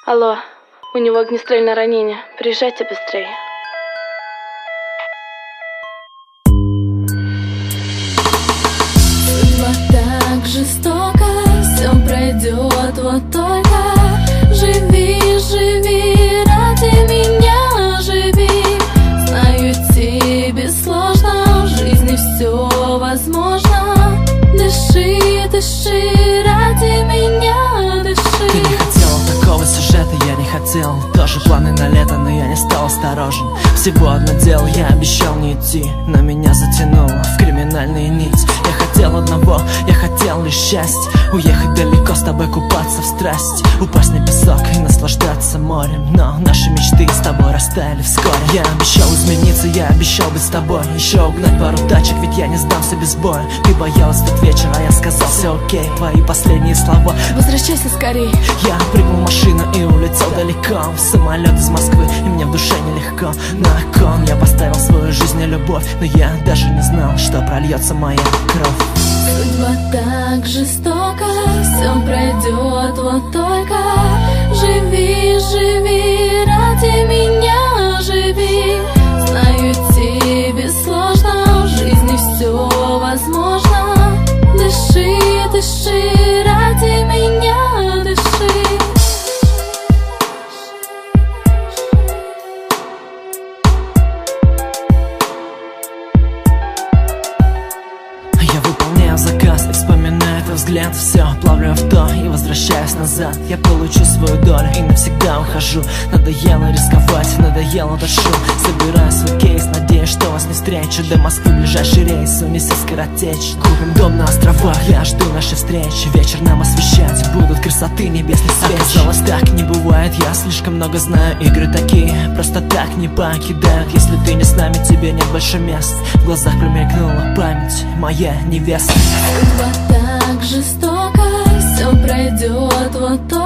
Алло, у него огнестрельное ранение. Приезжайте быстрее. Судьба так жестока, все пройдет, вот только живи, живи, ради меня живи. Знаю, тебе сложно, в жизни все возможно. Дыши, дыши, ради меня дыши. Ты не хотела такого сюжета, я не хотел. Тоже планы на лето, но я не стал осторожен. Всего одно дело, я обещал не идти, но меня затянуло в криминальные нити. Я хотел одного, я хотел лишь счастья. Уехать далеко, с тобой купаться в страсти, упасть на песок и наслаждаться морем. Но наши мечты с тобой растаяли вскоре. Я обещал измениться, я обещал быть с тобой. Еще угнать пару тачек, ведь я не сдамся без боя. Ты боялась тот вечер, а я сказал все окей. Твои последние слова: возвращайся скорей. я прыгнул в машину и улетел далеко, в самолет из Москвы, и мне в душе нелегко. На кон я поставил свою жизнь и любовь, но я даже не знал, что прольется моя кровь. Судьба так жестока, все пройдет, вот только живи, живи, ради меня живи. Знаю, тебе сложно, в жизни все возможно. Дыши, дыши, ради меня дыши. Я выполняю заказ и вспоминаю твой взгляд. Все, плавлю авто и возвращаюсь назад. Я получу свою долю и навсегда ухожу. Надоело рисковать, надоело этот шум. Собираю свой кейс, надеюсь, что вас не встречу. До Москвы ближайший рейс, унеси скоротечь. Купим дом на островах, я жду нашей встречи. Вечер нам освещать будут красоты небесный свет. Оказалось, так не бывает, я слишком много знаю. Игры такие просто так не покидают. Если ты не с нами, тебе нет больше мест. В глазах промелькнула память, моя невеста. Судьба так жестока, все пройдет, вот только